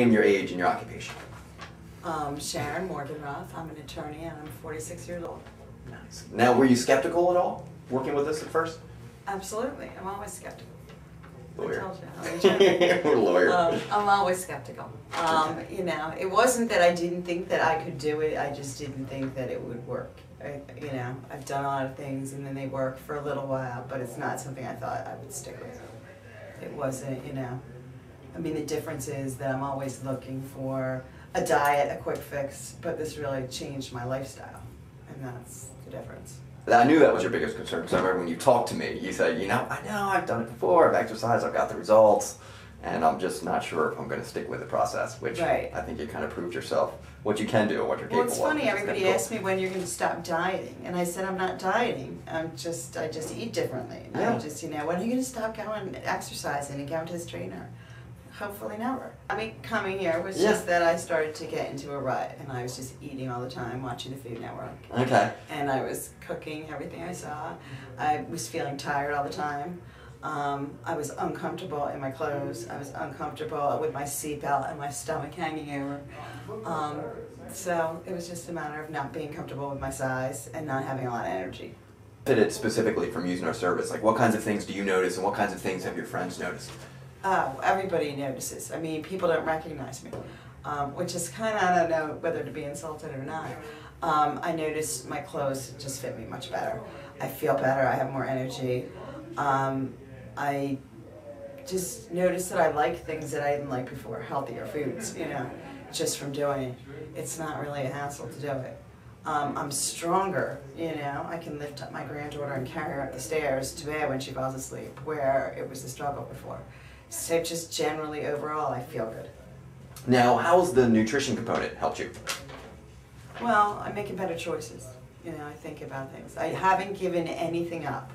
Name your age and your occupation. Sharon Morgan-Roth. I'm an attorney and I'm 46 years old. Nice. Now, were you skeptical at all working with us at first? Absolutely. I'm always skeptical. Lawyer. I told you. I'm an attorney. We're a lawyer. I'm always skeptical. You know, it wasn't that I didn't think that I could do it. I just didn't think that it would work. You know, I've done a lot of things and then they work for a little while, but it's not something I thought I would stick with. It wasn't, you know. I mean, the difference is that I'm always looking for a diet, a quick fix, but this really changed my lifestyle, and that's the difference. I knew that was your biggest concern, because I remember when you talked to me, you said, I know, I've done it before, I've exercised, I've got the results, and I'm just not sure if I'm going to stick with the process, which right. I think you kind of proved yourself what you can do and what you're capable of. Well, it's funny, everybody asks me when you're going to stop dieting, and I said I'm not dieting, I just eat differently. Yeah. I just, you know, when are you going to stop going exercising and going to this trainer? Hopefully never. I mean, coming here was just that I started to get into a rut, and I was just eating all the time, watching the Food Network. Okay. And I was cooking everything I saw. I was feeling tired all the time. I was uncomfortable in my clothes. I was uncomfortable with my seatbelt and my stomach hanging over. So it was just a matter of not being comfortable with my size and not having a lot of energy. It specifically from using our service, like what kinds of things do you notice and what kinds of things have your friends noticed? Oh, everybody notices. I mean, people don't recognize me, which is kind of, I don't know whether to be insulted or not. I notice my clothes just fit me much better. I feel better, I have more energy. I just notice that I like things that I didn't like before, healthier foods, you know, just from doing it. It's not really a hassle to do it. I'm stronger, you know. I can lift up my granddaughter and carry her up the stairs to bed when she falls asleep, where it was a struggle before. So just generally, overall, I feel good. Now, how's the nutrition component helped you? Well, I'm making better choices. You know, I think about things. I haven't given anything up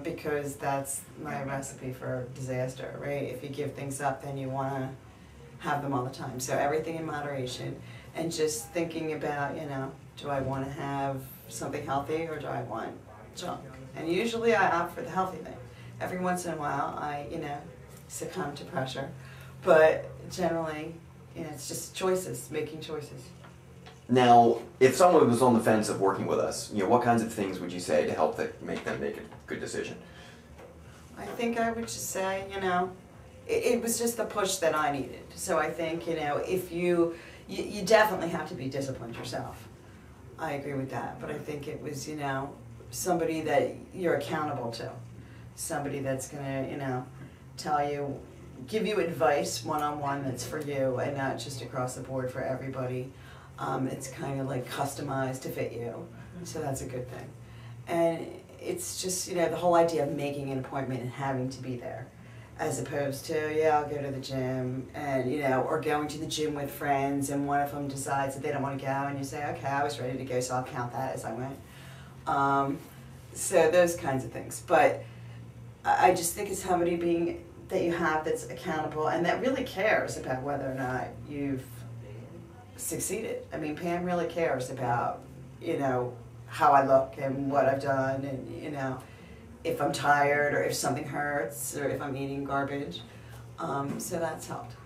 because that's my recipe for disaster, right? If you give things up, then you want to have them all the time. So everything in moderation, and just thinking about, you know, do I want to have something healthy or do I want junk? And usually I opt for the healthy thing. Every once in a while, I, you know, succumb to pressure, but generally, you know, it's just choices, making choices. Now, if someone was on the fence of working with us, you know, what kinds of things would you say to help make them make a good decision? I think I would just say, you know, it was just the push that I needed. So I think, you know, if you definitely have to be disciplined yourself. I agree with that, but I think it was, you know, somebody that you're accountable to. Somebody that's gonna, you know, tell you, give you advice one-on-one that's for you and not just across the board for everybody. It's kind of like customized to fit you, so that's a good thing. And it's just, you know, the whole idea of making an appointment and having to be there, as opposed to, yeah, I'll go to the gym, and, you know, or going to the gym with friends and one of them decides that they don't want to go and you say, okay, I was ready to go, so I'll count that as I went. So those kinds of things. But I just think it's somebody that you have that's accountable and that really cares about whether or not you've succeeded. I mean, Pam really cares about, you know, how I look and what I've done, and, you know, if I'm tired or if something hurts or if I'm eating garbage. So that's helped.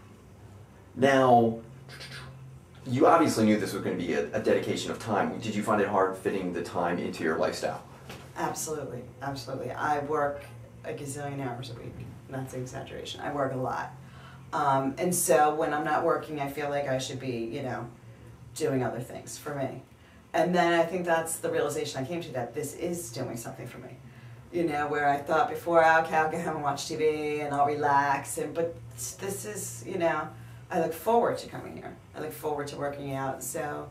Now, you obviously knew this was going to be a dedication of time. Did you find it hard fitting the time into your lifestyle? Absolutely, absolutely. I work a gazillion hours a week. That's an exaggeration. I work a lot. And so when I'm not working, I feel like I should be, you know, doing other things for me. And then I think that's the realization I came to, that this is doing something for me. You know, where I thought before, okay, I'll go home and watch TV and I'll relax. But this is, you know, I look forward to coming here. I look forward to working out. So,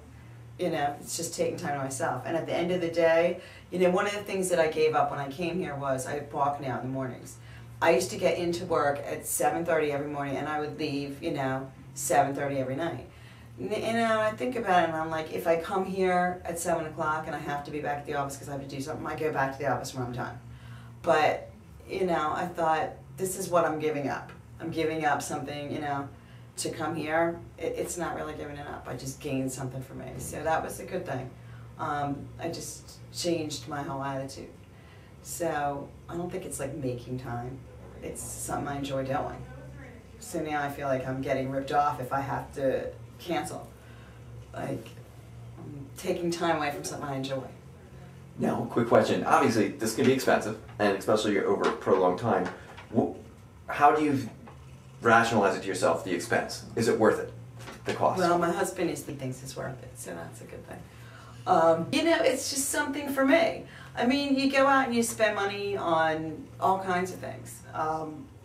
you know, it's just taking time to myself. And at the end of the day, you know, one of the things that I gave up when I came here was I walk now in the mornings. I used to get into work at 7:30 every morning and I would leave, you know, 7:30 every night. You know, I think about it and I'm like, if I come here at 7 o'clock and I have to be back at the office because I have to do something, I go back to the office when I'm done. But, you know, I thought, this is what I'm giving up. I'm giving up something, you know, to come here. It's not really giving it up. I just gained something for me. So that was a good thing. I just changed my whole attitude. So I don't think it's like making time. It's something I enjoy doing. So now I feel like I'm getting ripped off if I have to cancel. Like, I'm taking time away from something I enjoy. Now, quick question. Obviously, this can be expensive, and especially over a prolonged time. How do you rationalize it to yourself, the expense? Is it worth it, the cost? Well, my husband usually thinks it's worth it, so that's a good thing. You know, it's just something for me. I mean, you go out and you spend money on all kinds of things.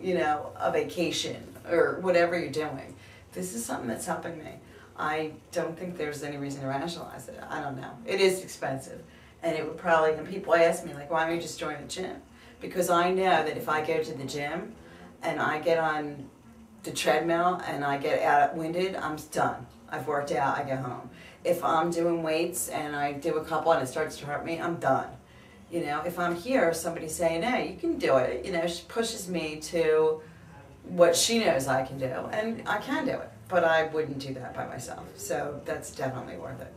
You know, a vacation or whatever you're doing. This is something that's helping me. I don't think there's any reason to rationalize it. I don't know. It is expensive. And it would probably, and people ask me, like, why don't you just join the gym? Because I know that if I go to the gym and I get on the treadmill and I get out winded, I'm done. I've worked out, I go home. If I'm doing weights and I do a couple and it starts to hurt me, I'm done. You know, if I'm here, somebody's saying, hey, you can do it. You know, she pushes me to what she knows I can do, and I can do it. But I wouldn't do that by myself. So that's definitely worth it.